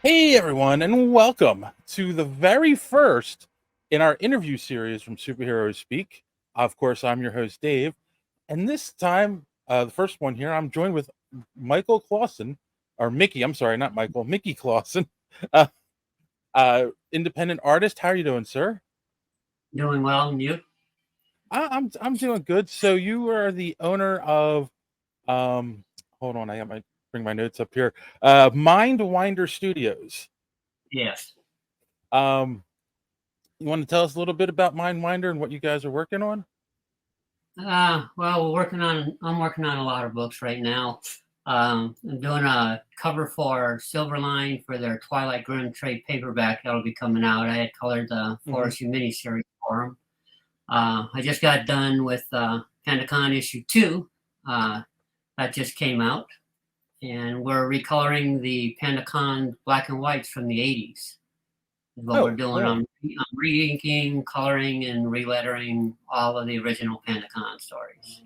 Hey everyone, and welcome to the very first in our interview series from Superheroes Speak. Of course, I'm your host, Dave, and this time, the first one here, I'm joined with Michael Clausen, or Mickey, I'm sorry, not Michael, Mickey Clausen, uh, independent artist. How are you doing, sir? Doing well, and you? I'm doing good. So you are the owner of, um, hold on, I got my bring my notes up here, Mindwinder Studios. Yes. Um, You want to tell us a little bit about Mindwinder and what you guys are working on? I'm working on a lot of books right now. I'm doing a cover for Silverline for their Twilight Grim trade paperback that'll be coming out. I had colored the Hmm. Forest miniseries for them. I just got done with PandaCon issue 2. That just came out, and we're recoloring the PandaCon black and whites from the 80s. Is what we're Oh, doing. cool. I'm re-inking, coloring, and relettering all of the original PandaCon stories.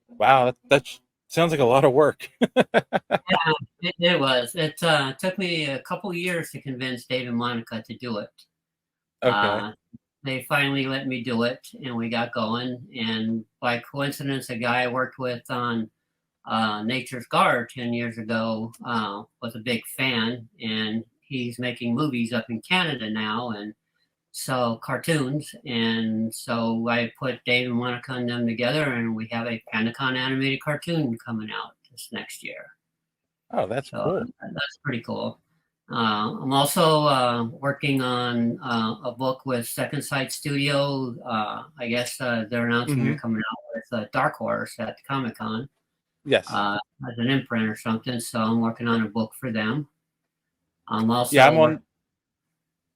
Wow, that sounds like a lot of work. Yeah, it was. It took me a couple years to convince Dave and Monica to do it. Okay. Uh, they finally let me do it, and we got going. And by coincidence, a guy I worked with on Nature's Guard 10 years ago was a big fan, and he's making movies up in Canada now, and so cartoons. And so I put Dave and Monica and them together, and we have a PandaCon animated cartoon coming out this next year. Oh, that's So cool. that's pretty cool. I'm also working on a book with Second Sight Studio. I guess they're announcing they're Hmm. coming out with Dark Horse at Comic Con Yes. as an imprint or something. So I'm working on a book for them. I'm Yeah, also working.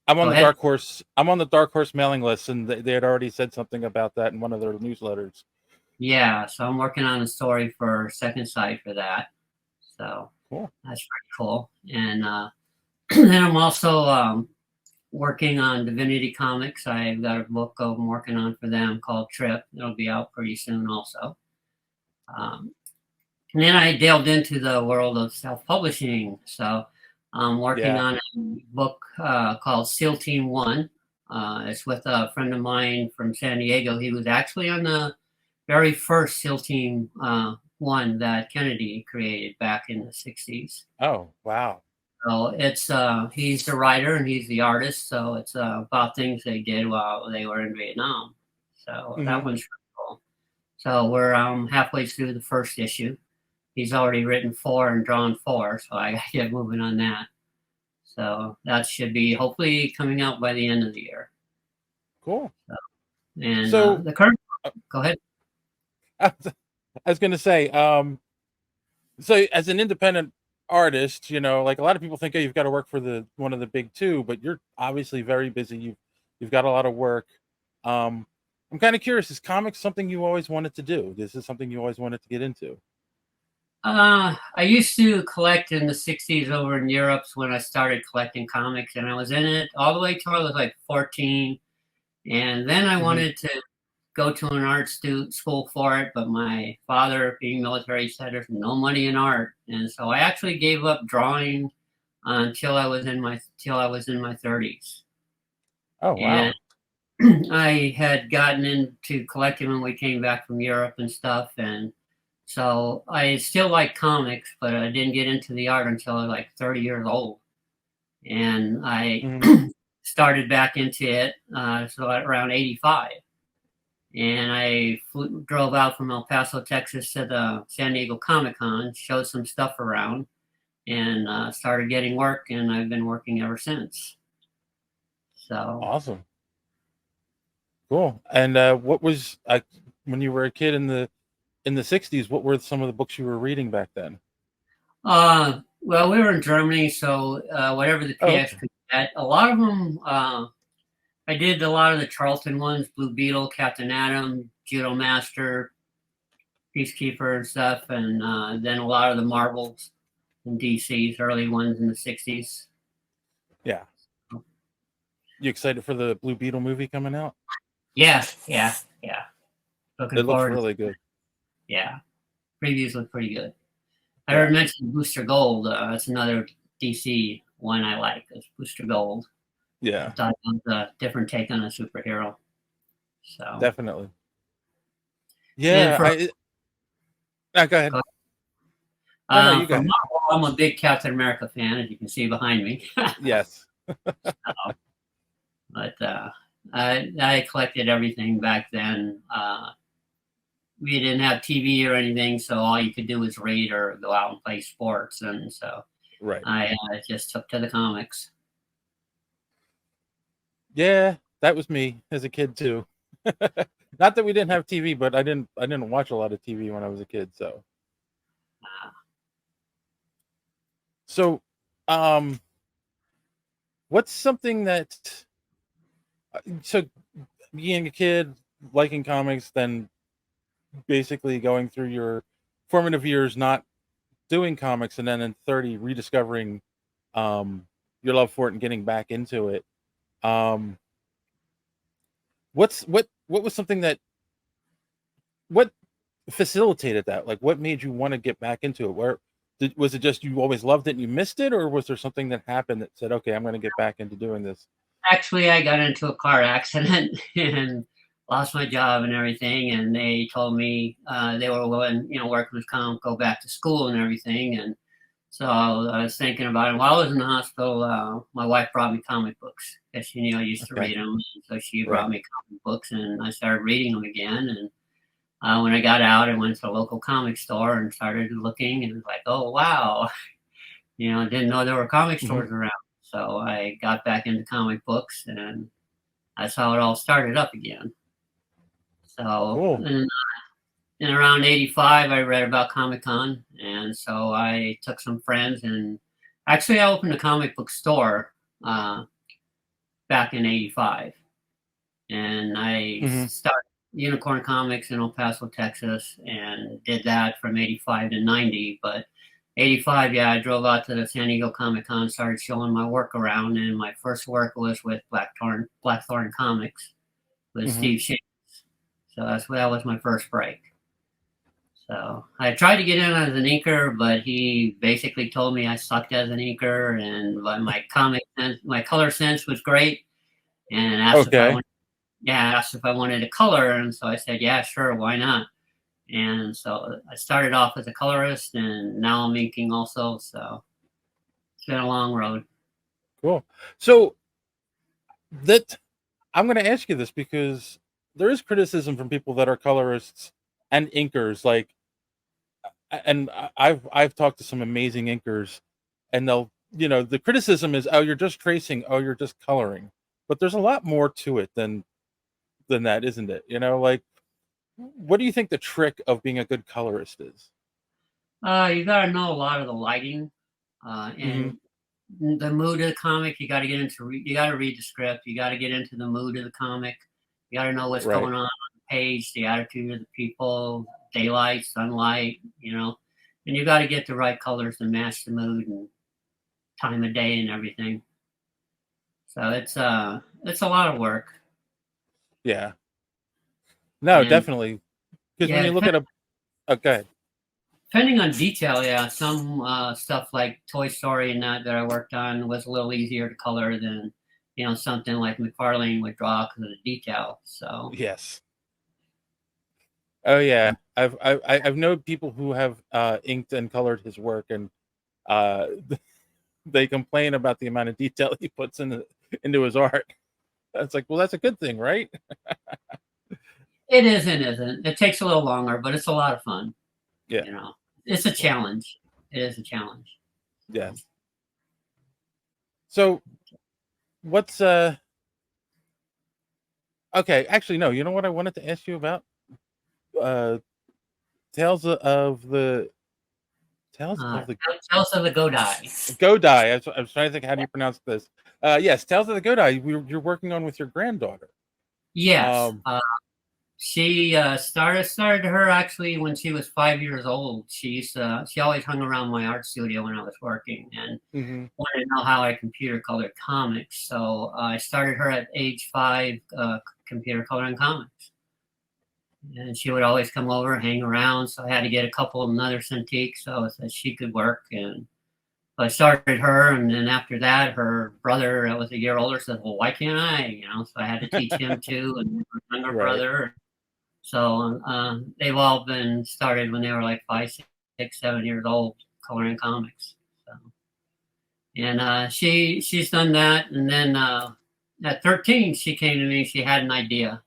I'm on Go the ahead. Dark Horse. I'm on the Dark Horse mailing list, and they had already said something about that in one of their newsletters. Yeah, so I'm working on a story for Second Sight for that. So Cool. that's pretty cool. And then I'm also working on Divinity Comics. I've got a book I'm working on for them called Trip. It'll be out pretty soon also. Um, and then I delved into the world of self-publishing. So I'm working Yeah. on a book called SEAL Team One. It's with a friend of mine from San Diego. He was actually on the very first SEAL Team One that Kennedy created back in the 60s. Oh, wow. So it's he's the writer and he's the artist. So it's about things they did while they were in Vietnam. So that Hmm. one's pretty cool. So we're halfway through the first issue. He's already written 4 and drawn 4, so I got to get moving on that. So that should be hopefully coming out by the end of the year. Cool. So, and So, the current, uh, go ahead. I was going to say, so as an independent artist, like a lot of people think, oh, you've got to work for the one of the big two, but you're obviously very busy. You've got a lot of work. I'm kind of curious, is comics something you always wanted to do? This is something you always wanted to get into? I used to collect in the 60s over in Europe when I started collecting comics, and I was in it all the way till I was like 14. And then I Hmm. wanted to go to an art school for it, but my father, being military, said there's no money in art, and so I actually gave up drawing until I was in my 30s. Oh, And wow. I had gotten into collecting when we came back from Europe and stuff, and so I still like comics, but I didn't get into the art until I was like 30 years old, and I Hmm. started back into it so at around 85. And I drove out from El Paso, Texas to the San Diego Comic Con, showed some stuff around, and started getting work, and I've been working ever since. So, Awesome. Cool. And what was when you were a kid in the '60s? What were some of the books you were reading back then? well, we were in Germany, so whatever the Oh, PX okay. could get, a lot of them, I did a lot of the Charlton ones, Blue Beetle, Captain Atom, Judo Master, Peacekeeper and stuff, and then a lot of the Marvels and DC's early ones in the 60s. Yeah. You excited for the Blue Beetle movie coming out? Yeah, yeah, yeah. Looking It looks forward to really good. yeah. Previews look pretty good. I Yeah. already mentioned Booster Gold. That's another DC one I like is Booster Gold. I Yeah, thought it was a different take on a superhero. So, definitely. and Yeah, for go ahead. No, you go for ahead. Marvel, I'm a big Captain America fan, as you can see behind me. Yes. But I collected everything back then. We didn't have TV or anything, so all you could do was read or go out and play sports, and so Right. I just took to the comics. Yeah, that was me as a kid too. Not that we didn't have TV, but I didn't watch a lot of TV when I was a kid. Uh, So, um, what's something that so being a kid, liking comics, then basically going through your formative years not doing comics, and then in 30 rediscovering um your love for it and getting back into it. Um, what was something that what facilitated that? Like, what made you want to get back into it? Was it just you always loved it and you missed it, or was there something that happened that said, "Okay, I'm going to get back into doing this"? Actually, I got into a car accident and lost my job and everything, and they told me they were willing, working with comic, go back to school and everything, and so I was thinking about it. While I was in the hospital, my wife brought me comic books because she knew I used to Okay, read them. So she right. brought me comic books, and I started reading them again. And when I got out, I went to a local comic store and started looking, and it was like, oh wow, I didn't know there were comic Hmm. stores around. So I got back into comic books, and that's how it all started up again. So Cool. in around 85, I read about Comic Con. And so I took some friends and actually I opened a comic book store uh, back in 85. And I Hmm. started Unicorn Comics in El Paso, Texas, and did that from 85 to 90. But 85, yeah, I drove out to the San Diego Comic Con, started showing my work around. And my first work was with Blackthorn Comics with Hmm. Steve Shea. So that was my first break. So I tried to get in as an inker, but he basically told me I sucked as an inker, and my comic sense, my color sense was great, and Okay. asked if I wanted to color, and so I said, yeah, sure, why not? And so I started off as a colorist, and now I'm inking also. So it's been a long road. Cool. So that I'm going to ask you this because there is criticism from people that are colorists and inkers. Like, and I've talked to some amazing inkers, and they'll the criticism is, oh, you're just tracing, oh, you're just coloring, but there's a lot more to it than that, isn't it? Like, what do you think the trick of being a good colorist is? You got to know a lot of the lighting, Hmm. and the mood of the comic. You got to get into. You got to read the script. You got to get into the mood of the comic. You got to know what's Right. going on the page, the attitude of the people, daylight, sunlight. And you got to get the right colors to match the mood and time of day and everything. So it's a lot of work. Yeah. No, And definitely. Because when yeah, you look at a okay. depending on detail, yeah, some stuff like Toy Story and that I worked on was a little easier to color than something like McFarlane would draw because of the detail. So Yes. Oh yeah. I've known people who have inked and colored his work, and uh they complain about the amount of detail he puts into his art. It's like, well, that's a good thing, right? it is and isn't. It takes a little longer, but it's a lot of fun. Yeah. You know, it's a Cool. challenge. It is a challenge. So, Yes. So what's okay, actually no, you know what I wanted to ask you about? Uh Tales of the Tales uh, of the Tales of the Godai. Godai. I was trying to think, how do you pronounce this? Yes, Tales of the Godai. You're working on with your granddaughter. Yes, Um, she started her actually when she was 5 years old. She always hung around my art studio when I was working and mhm. wanted to know how I computer colored comics. So I started her at age 5, computer coloring comics. And she would always come over, hang around. So I had to get a couple of another Cintiq so that she could work. And I started her, and then after that, her brother that was a year older said, "Well, why can't I?" So I had to teach him too, and her younger Right. brother. So they've all been started when they were like 5, 6, 7 years old, coloring comics. So, and she's done that, and then at 13, she came to me. She had an idea,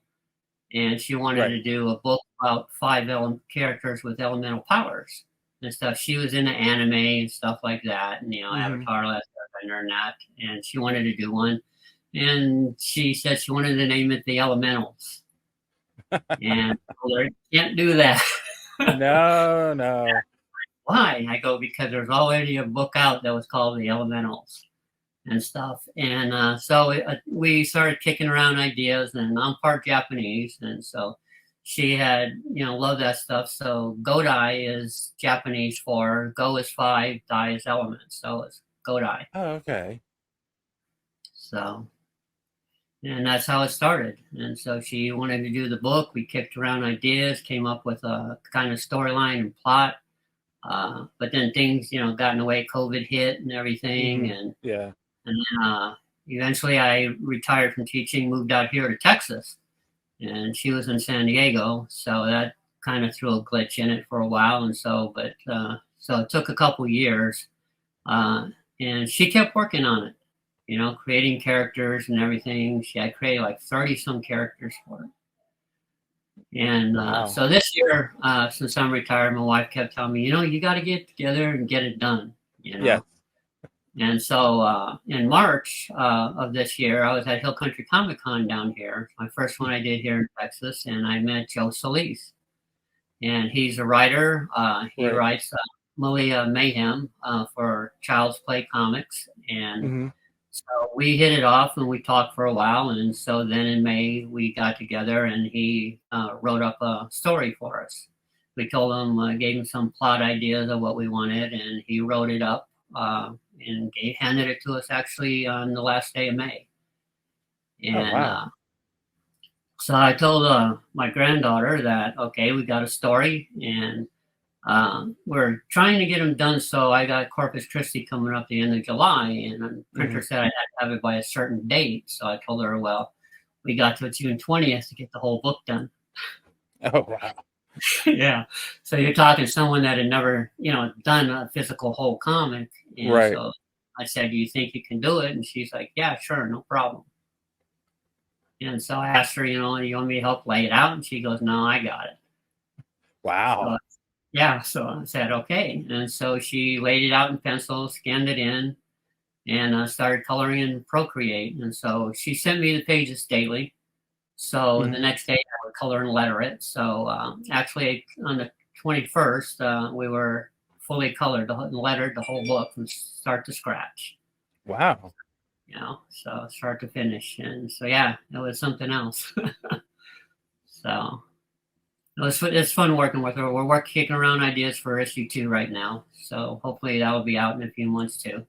and she wanted Right. to do a book about characters with elemental powers and stuff. She was into anime and stuff like that, and Hmm. Avatar, Last Airbender, and that. And she wanted to do one, and she said she wanted to name it the Elementals. And I told her, can't do that. No, no. Why? I go, because there's already a book out that was called The Elementals and stuff. And so we started kicking around ideas, and I'm part Japanese. And so she had, loved that stuff. So Godai is Japanese for go is 5, Dai is element. So it's Godai. Oh, okay. So, and that's how it started. And so she wanted to do the book. We kicked around ideas, came up with a kind of storyline and plot. But then things, got in the way. COVID hit and everything, Hmm. and Yeah. then eventually I retired from teaching, moved out here to Texas, and she was in San Diego, so that kind of threw a glitch in it for a while, and so it took a couple years, uh, and she kept working on it, creating characters and everything. She had created like 30 some characters for it. And Wow. so this year, since I'm retired, my wife kept telling me, you got to get together and get it done, you Yes. know. And so in March of this year, I was at Hill Country Comic Con down here, my first one I did here in Texas, and I met Joe Solis. And he's a writer. He Right. writes Malia Mayhem for Child's Play Comics. And Hmm. so we hit it off and we talked for a while. And so then in May, we got together and he wrote up a story for us. We told him, gave him some plot ideas of what we wanted, and he wrote it up and handed it to us actually on the last day of May. Oh, And wow. so I told my granddaughter that, okay, we got a story, and we're trying to get them done. So I got Corpus Christi coming up the end of July, and the Hmm. printer said I had to have it by a certain date. So I told her, well, we got to June 20th to get the whole book done. Oh, wow. Yeah. So you're talking someone that had never, done a physical whole comic. And Right. so I said, do you think you can do it? And she's like, yeah, sure, no problem. And so I asked her, do you want me to help lay it out? And she goes, no, I got it. So Wow. yeah, so I said, okay. And so she laid it out in pencil, scanned it in, and started coloring in Procreate. And so she sent me the pages daily. So the Hmm. next day I would color and letter it. So actually on the 21st, we were fully colored and lettered the whole book from start to scratch, Wow. so start to finish. And so, yeah, it was something else. So it's fun working with her. We're kicking around ideas for issue 2 right now. So hopefully that will be out in a few months too.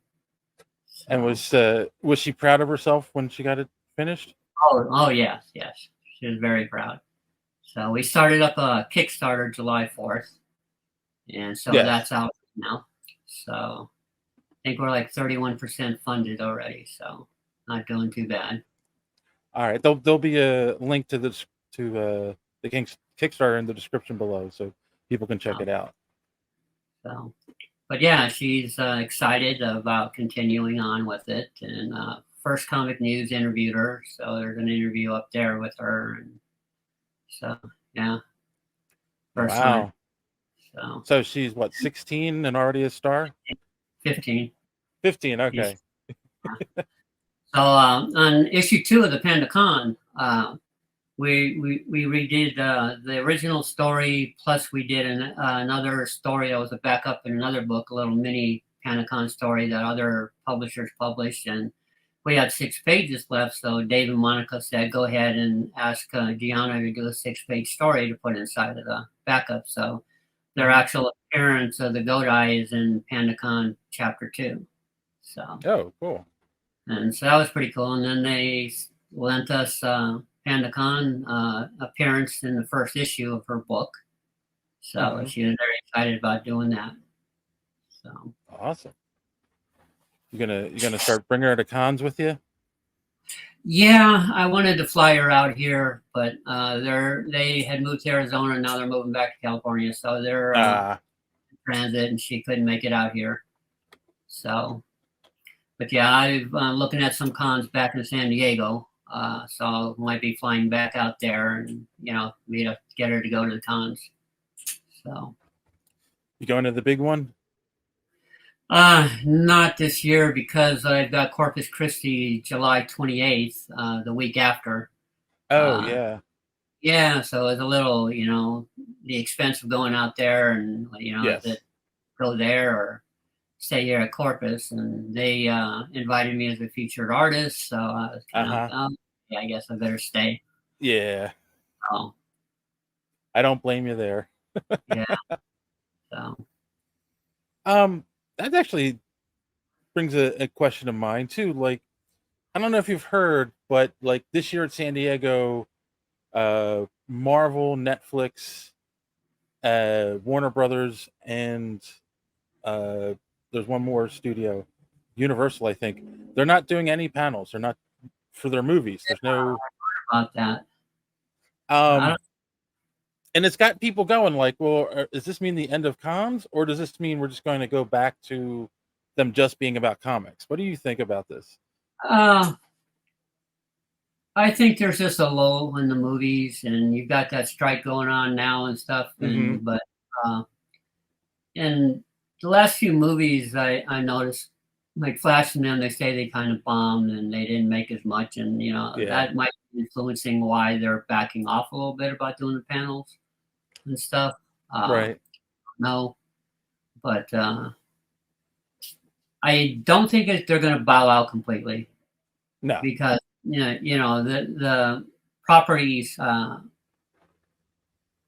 And So, was she proud of herself when she got it finished? oh yes, yes. She was very proud. So we started up a Kickstarter July 4th. And so Yes. that's out now. So I think we're like 31% funded already. So not doing too bad. All right. There'll be a link to the Kickstarter in the description below, so people can check Um, it out. so, but yeah, she's excited about continuing on with it. And First Comic News interviewed her. So there's an interview up there with her. And so, yeah, first time. Wow. So So she's what, 16 and already a star? 15. 15. She's, Okay. so on issue 2 of the Pandacon, we redid the original story, plus we did another story that was a backup in another book, a little mini Pandacon story that other publishers published, and we had 6 pages left. So Dave and Monica said, go ahead and ask Gianna to do a 6-page story to put inside of the backup. So their Hmm. actual appearance of the Godai is in Pandacon chapter 2. So Oh, cool. and so that was pretty cool. And then they lent us Pandacon appearance in the first issue of her book. So Hmm. she was very excited about doing that. So Awesome. You gonna start bringing her to cons with you? Yeah, I wanted to fly her out here, but they had moved to Arizona. Now they're moving back to California, so they're Ah, in transit, and she couldn't make it out here. So, but yeah, I'm looking at some cons back in San Diego. So might be flying back out there, and me to get her to go to the cons. So, you going to the big one? not this year because I've got Corpus Christi July 28th, the week after. Oh Uh, yeah. yeah, so it's a little, the expense of going out there and, is Yes. it go there or stay here at Corpus? And they invited me as a featured artist. So I was kind of like, Uh-huh. oh, yeah, I guess I better stay. Yeah. Oh, I don't blame you there. yeah. So, Um, that actually brings a question to mind too. Like, I don't know if you've heard, but like this year at San Diego, Marvel, Netflix, Warner Brothers, and uh, there's one more studio, Universal, I think. They're not doing any panels. They're not for their movies. There's no about that. I um don't, and it's got people going like, well, does this mean the end of cons, or does this mean we're just going to go back to them just being about comics? What do you think about this? uh, I think there's just a lull in the movies, and you've got that strike going on now and stuff. Mm-hmm. But uh, in the last few movies, I noticed like Flash and them, they say they kind of bombed and they didn't make as much, and Yeah. that might be influencing why they're backing off a little bit about doing the panels and stuff. Right. No, but I don't think they're going to bow out completely No. because the properties are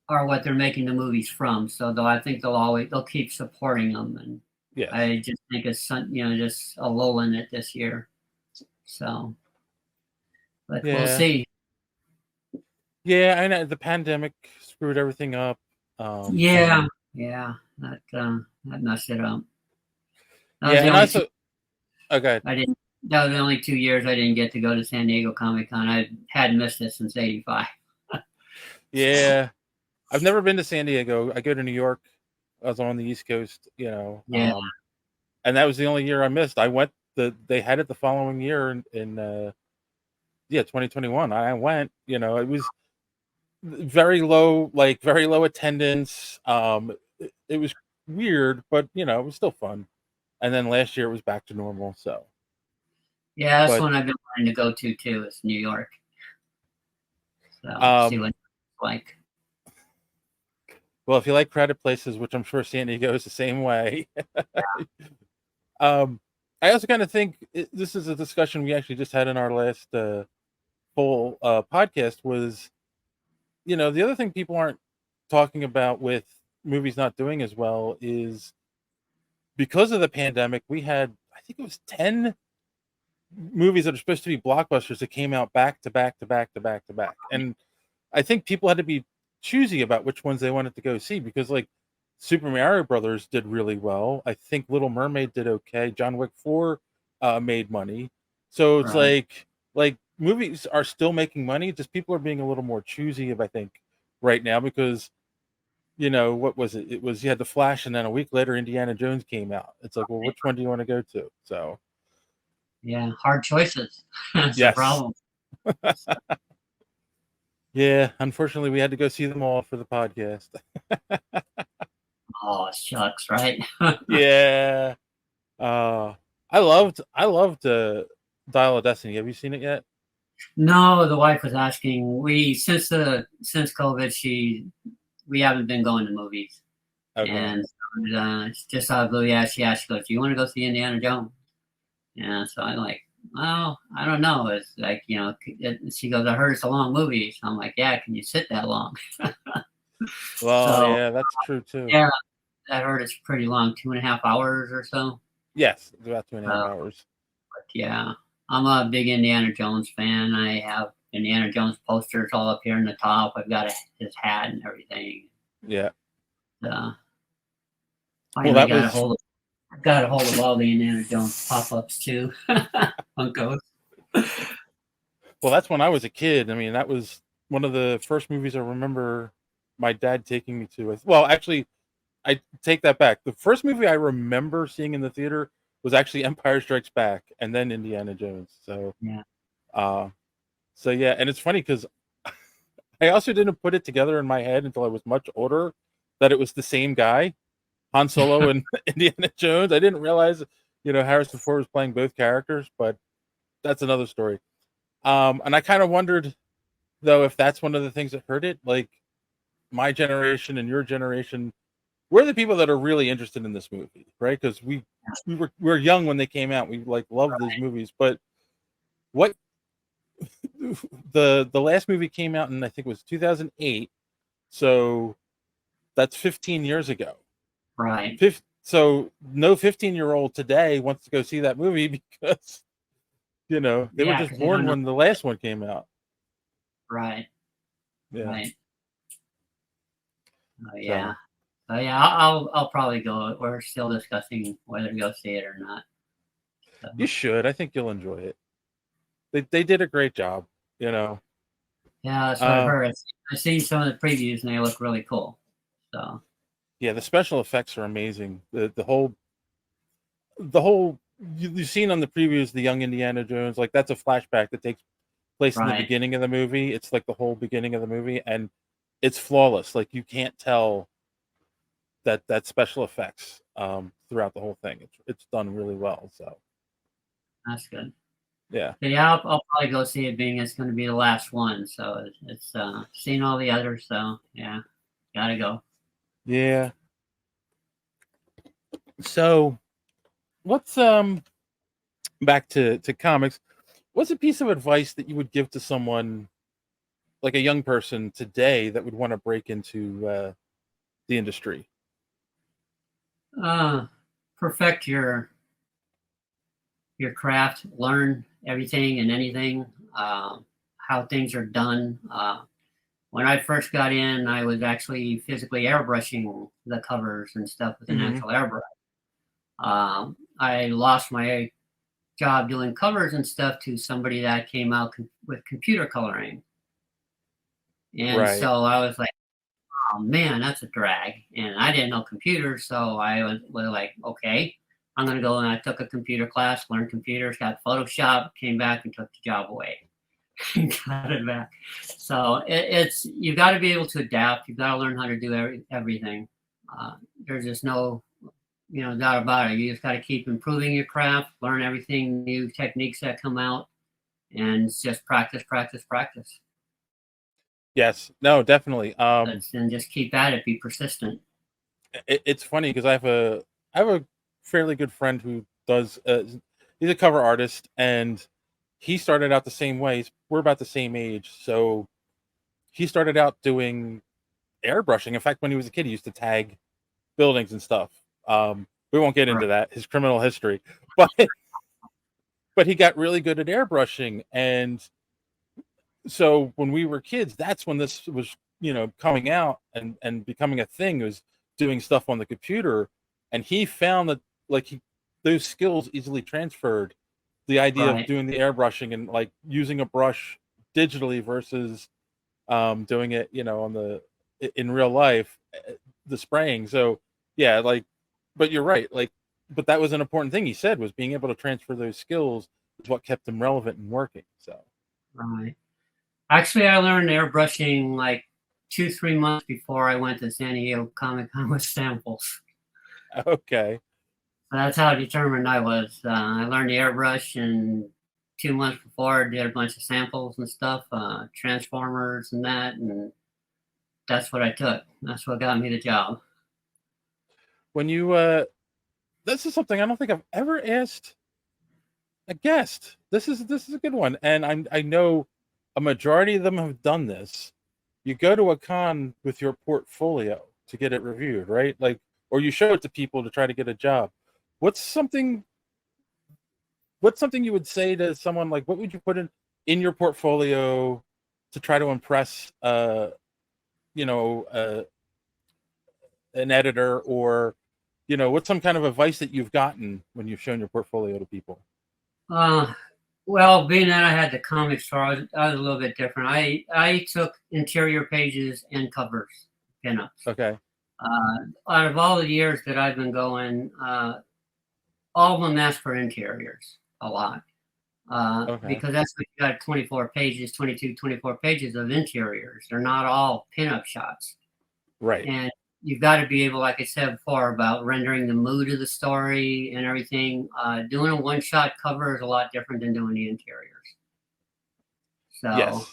what they're making the movies from. So I think they'll keep supporting them, and Yes. I just think it's just a lull in it this year. So, but we'll Yeah. see. Yeah. I know the pandemic screwed everything up. Um. Yeah, yeah, that messed it up. That was Yeah. the And only two also, okay. I didn't. That was the only 2 years I didn't get to go to San Diego Comic Con. I hadn't missed it since '85. Yeah. I've never been to San Diego. I go to New York. I was on the East Coast, Yeah, and that was the only year I missed. I went they had it the following year in 2021. I went, it was very low attendance. It was weird, but it was still fun. And then last year it was back to normal. So, yeah, that's but one I've been wanting to go to too. Is New York. So see um, what it's like. well, if you like crowded places, which I'm sure San Diego is the same way. I also kind of think this is a discussion we actually just had in our last full podcast was, the other thing people aren't talking about with movies not doing as well is because of the pandemic, we had, I think it was 10 movies that are supposed to be blockbusters that came out back to back to back to back to back. And I think people had to be choosy about which ones they wanted to go see because, like, Super Mario Brothers did really well. I think Little Mermaid did okay. John Wick 4 made money. So it's Right. like movies are still making money, just people are being a little more choosy I think right now because what was it? It was you had The Flash and then a week later Indiana Jones came out. It's like, well, which one do you want to go to? So, Yeah, hard choices. That's the yes. problem. Yeah, unfortunately we had to go see them all for the podcast. Oh, shucks, right? Yeah. Uh I loved Dial of Destiny. Have you seen it yet? No, the wife was asking. Since COVID, we haven't been going to movies, Okay. and it's just out of blue. Yeah, she asked, she goes, "Do you want to go see Indiana Jones?" Yeah, so I'm like, "Well, I don't know." It's like she goes, "I heard it's a long movie." So I'm like, "Yeah, can you sit that long?" Well, So yeah, that's true too. yeah, I heard it's pretty long, 2.5 hours or so. Yes, it's about 2.5 Uh, hours. but yeah, I'm a big Indiana Jones fan. I have Indiana Jones posters all up here in the top. I've got his hat and everything. Yeah. Uh, Well, finally that got a was hold of. got a hold of all the Indiana Jones pop-ups too. Funkos. Well, that's when I was a kid. I mean, that was one of the first movies I remember my dad taking me to. Well, actually, I take that back. The first movie I remember seeing in the theater was actually Empire Strikes Back, and then Indiana Jones. So, Yeah. uh, so yeah, and it's funny because I also didn't put it together in my head until I was much older that it was the same guy, Han Solo and Indiana Jones. I didn't realize, Harrison Ford was playing both characters, but that's another story. And I kind of wondered though if that's one of the things that hurt it. Like my generation and your generation, we're the people that are really interested in this movie, right? Because we were young when they came out. We like loved these movies, but what the last movie came out in I think it was 2008, so that's 15 years ago. Right. So no 15-year-old today wants to go see that movie because they were just born when the last one came out. Right. Yeah. Right. Oh yeah. So yeah, I'll probably go. We're still discussing whether to go see it or not. So. You should. I think you'll enjoy it. They did a great job. Yeah, that's what I've heard. I've seen some of the previews and they look really cool. So. Yeah, the special effects are amazing. The whole you've seen on the previews the young Indiana Jones, like that's a flashback that takes place in the beginning of the movie. It's like the whole beginning of the movie, and it's flawless. Like you can't tell that special effects throughout the whole thing. It's done really well. So that's good. Yeah. Yeah, I'll probably go see it, being it's going to be the last one. So it's seen all the others. So yeah, gotta go. Yeah. So what's back to comics? What's a piece of advice that you would give to someone like a young person today that would want to break into the industry? Perfect your craft, learn everything and anything, how things are done. When I first got in, I was actually physically airbrushing the covers and stuff with an actual airbrush. I lost my job doing covers and stuff to somebody that came out with computer coloring. And so I was like, oh man, that's a drag. And I didn't know computers, so I was like, okay, I'm going to go. And I took a computer class, learned computers, got Photoshop, came back and took the job away. Got it back. So it's you got to be able to adapt. You've got to learn how to do everything. There's just no doubt about it. You just got to keep improving your craft, learn everything, new techniques that come out, and it's just practice, practice, practice. Yes, no, definitely. And just keep at it. Be persistent. It's funny because I have a fairly good friend who does. He's a cover artist, and he started out the same way. We're about the same age, so he started out doing airbrushing. In fact, when he was a kid, he used to tag buildings and stuff. We won't get into that, his criminal history, but he got really good at airbrushing. And so when we were kids, that's when this was, coming out and becoming a thing. It was doing stuff on the computer. And he found that those skills easily transferred. The idea of doing the airbrushing and like using a brush digitally versus doing it, in real life, the spraying. So yeah, but you're right. But that was an important thing he said, was being able to transfer those skills is what kept him relevant and working. So right. Actually, I learned airbrushing like 2-3 months before I went to San Diego Comic-Con with samples. Okay. So that's how determined I was. I learned the airbrush, and 2 months before I did a bunch of samples and stuff, transformers and that, and that's what I took. That's what got me the job. When you this is something I don't think I've ever asked a guest. This is a good one, and I know a majority of them have done this. You go to a con with your portfolio to get it reviewed, right? Or you show it to people to try to get a job. What's something you would say to someone, like what would you put in your portfolio to try to impress an editor or What's some kind of advice that you've gotten when you've shown your portfolio to people? Uh, well, being that I had the comic store, I was a little bit different. I took interior pages and covers, pinups. Okay. Out of all the years that I've been going, all of them ask for interiors a lot. Okay. Because that's what you got 24 pages, 22, 24 pages of interiors. They're not all pinup shots. Right. And you've got to be able, like I said before, about rendering the mood of the story and everything. Doing a one shot cover is a lot different than doing the interiors. So Yes.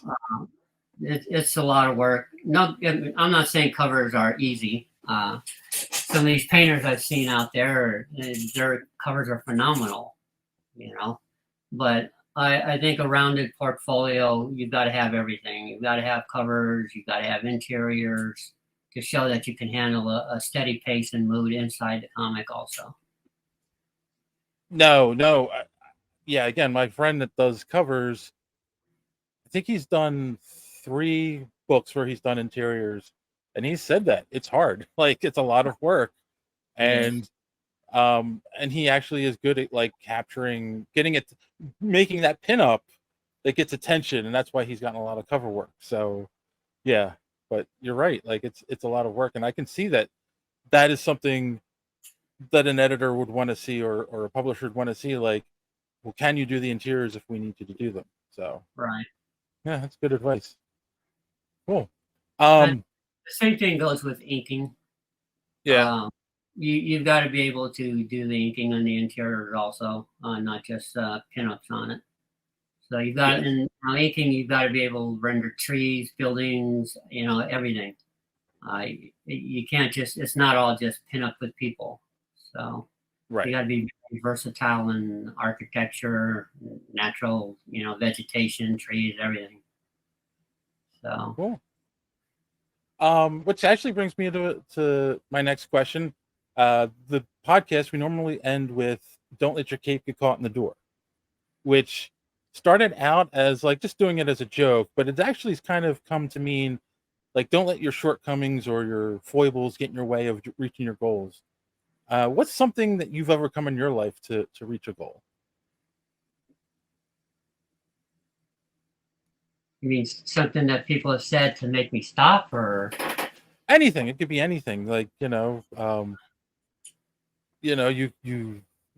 it's a lot of work. No, I'm not saying covers are easy. Some of these painters I've seen out there, their covers are phenomenal, you know. But I think a rounded portfolio, you've got to have everything. You've got to have covers, you've got to have interiors to show that you can handle a steady pace and mood inside the comic also. No, no. Yeah, again, my friend that does covers, I think he's done 3 books where he's done interiors, and he said that it's hard. Like it's a lot of work. It is. And he actually is good at like capturing, getting it, making that pinup that gets attention, and that's why he's gotten a lot of cover work. So yeah, but you're right. Like it's a lot of work, and I can see that is something that an editor would want to see, or a publisher would want to see. Like, well, can you do the interiors if we need you to do them? So Right. yeah, that's good advice. Cool. And Um, the same thing goes with inking. yeah, Um, you've got to be able to do the inking on the interiors also, not just pinups on it. So you've got yes, in inking, you've got to be able to render trees, buildings, everything. You can't just, it's not all just pin up with people. So you right. got to be versatile in architecture, natural, vegetation, trees, everything. So, Cool. Which actually brings me to my next question. The podcast we normally end with "Don't let your cape get caught in the door," which started out as like just doing it as a joke, but it's actually kind of come to mean like don't let your shortcomings or your foibles get in your way of reaching your goals. What's something that you've overcome in your life to reach a goal? you mean something that people have said to make me stop, or Anything. It could be anything. Like you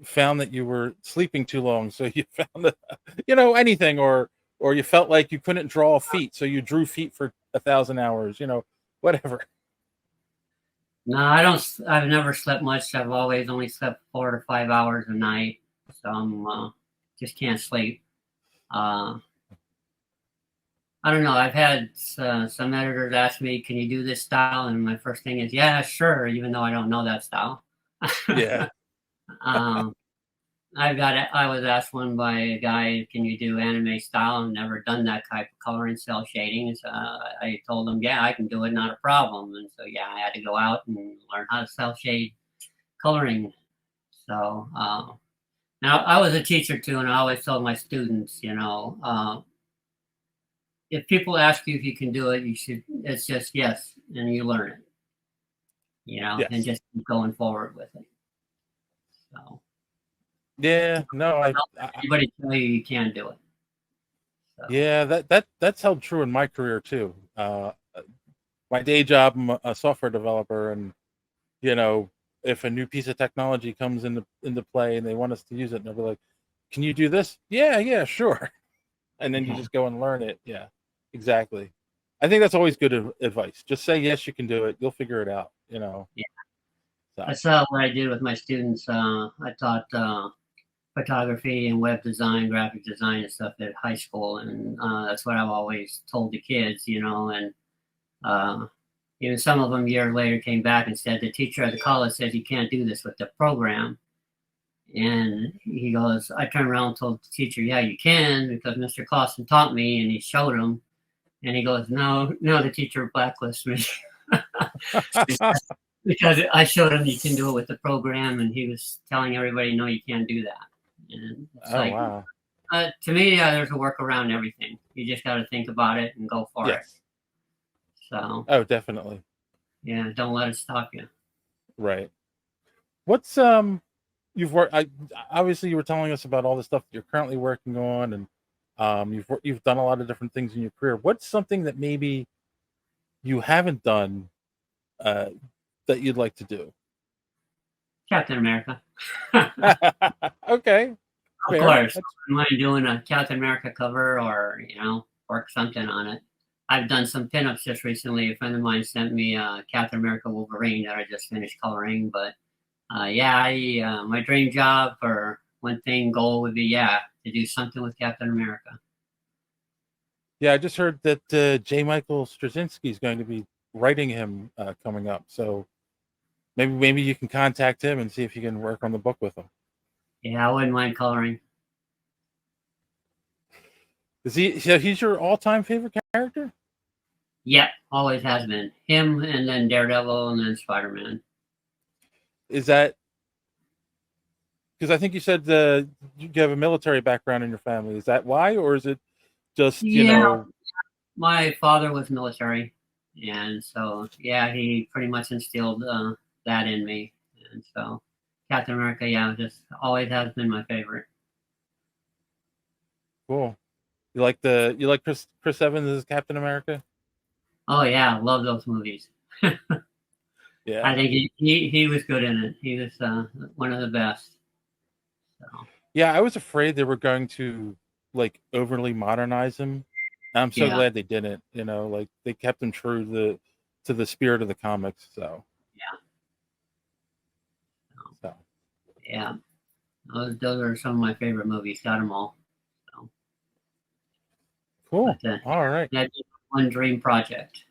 found that you were sleeping too long, so you found that, anything, or you felt like you couldn't draw feet, so you drew feet for 1,000 hours. Whatever. no, I don't. I've never slept much. I've always only slept 4 to 5 hours a night. So I'm just can't sleep. Uh, I don't know. I've had some editors ask me, "Can you do this style?" And my first thing is, "Yeah, sure," even though I don't know that style. Yeah. um, I was asked one by a guy, "Can you do anime style?" I've never done that type of coloring, cell shading. So I told him, "Yeah, I can do it, not a problem." And so yeah, I had to go out and learn how to cell shade coloring. So now I was a teacher too, and I always told my students, if people ask you if you can do it, you should. It's just yes, and you learn it, and Yes. just keep going forward with it. So Yeah. No. don't let anybody tell you you can't do it. So Yeah. That's held true in my career too. My day job, I'm a software developer, and you know, if a new piece of technology comes into play and they want us to use it, and they'll be like, "Can you do this?" Yeah. Yeah. Sure. And then you yeah, just go and learn it. Yeah. Exactly. I think that's always good advice. Just say yes, you can do it. You'll figure it out. yeah. So That's what I did with my students. I taught photography and web design, graphic design, and stuff at high school, and that's what I've always told the kids, and uh, some of them a year later came back and said the teacher at the college says you can't do this with the program. And he goes, I turned around and told the teacher, yeah, you can, because Mr. Clausen taught me, and he showed him. And he goes, no, no, the teacher blacklisted me because I showed him you can do it with the program, and he was telling everybody, no, you can't do that. And it's oh like, wow. to me, there's a work around everything. You just got to think about it and go for it. Yes. So, Oh, definitely. yeah, don't let it stop you. Right. What's you've worked? Obviously, you were telling us about all the stuff that you're currently working on, and you've done a lot of different things in your career. What's something that maybe you haven't done uh, that you'd like to do? Captain America. Of Okay, fair. course. I wouldn't mind doing a Captain America cover or, work something on it. I've done some pinups just recently. A friend of mine sent me Captain America Wolverine that I just finished coloring. But yeah, my dream job or one thing goal would be, yeah, to do something with Captain America. Yeah, I just heard that J. Michael Straczynski is going to be writing him coming up. So maybe you can contact him and see if you can work on the book with him. Yeah, I wouldn't mind coloring. Is he? So he's your all-time favorite character? Yep, always has been. Him and then Daredevil and then Spider-Man. Is that because I think you said you have a military background in your family? Is that why, or is it just Yeah, my father was military, and so yeah, he pretty much instilled that in me. And so Captain America, yeah, just always has been my favorite. Cool? You like Chris Evans as Captain America? Oh yeah, love those movies. I Yeah, think he was good in it. He was one of the best. So yeah. I was afraid they were going to like overly modernize him. I'm so yeah, glad they didn't. Like they kept him true to the spirit of the comics. So, yeah, so yeah. Those are some of my favorite movies. Got them all. So, cool. but All right, that's one dream project.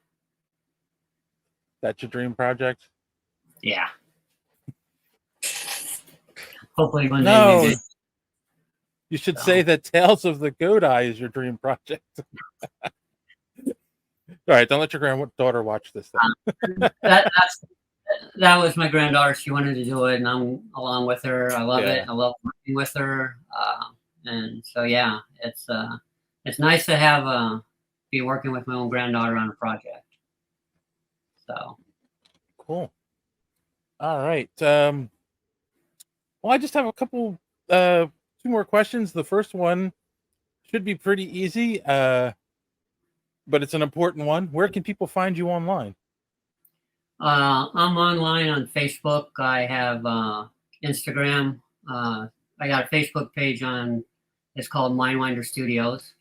that's your dream project. Yeah. Hopefully one day maybe. No, you should say So that Tales of the Godai is your dream project. All right, don't let your granddaughter watch this then. that was my granddaughter. She wanted to do it, and I'm along with her. I love it. Yeah, I love working with her, and so yeah, it's nice to have be working with my own granddaughter on a project. So cool. All right. Well, I just have a couple, two more questions. The first one should be pretty easy, but it's an important one. Where can people find you online? I'm online on Facebook. I have Instagram. I got a Facebook page on. It's called Mindwinder Studios,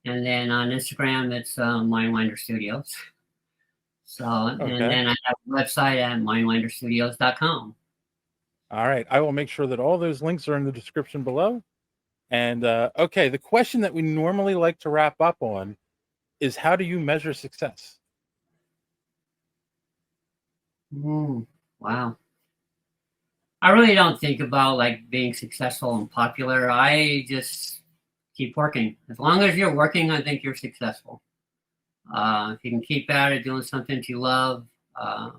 and then on Instagram it's Mindwinder Studios. So, and Okay. then I have a website at mindwinderstudios.com. All right. I will make sure that all those links are in the description below. And okay, the question that we normally like to wrap up on is how do you measure success? Wow. I really don't think about like being successful and popular. I just keep working. As long as you're working, I think you're successful. If you can keep at it, doing something that you love, uh,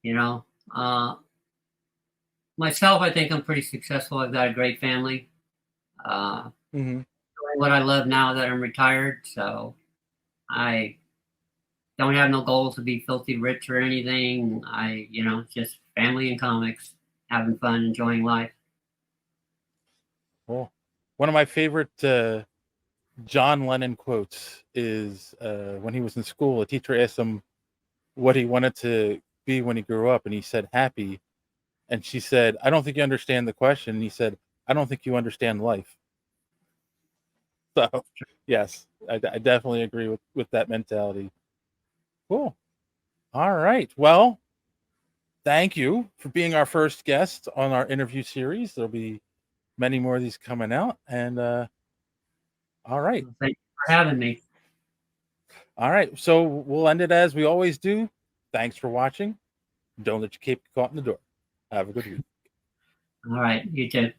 you know, uh, myself, I think I'm pretty successful. I've got a great family. Uh, Hmm. doing what I love now that I'm retired. So I don't have no goals to be filthy rich or anything. Just family and comics, having fun, enjoying life. Cool. One of my favorite John Lennon quotes is when he was in school, a teacher asked him what he wanted to be when he grew up, and he said happy. And she said, I don't think you understand the question. And he said, I don't think you understand life. So, yes, I definitely agree with that mentality. Cool. All right. Well, thank you for being our first guest on our interview series. There'll be many more of these coming out. And all right. Thank you for having me. All right. So we'll end it as we always do. Thanks for watching. Don't let your cape get caught in the door. Have a good week. All right, you too.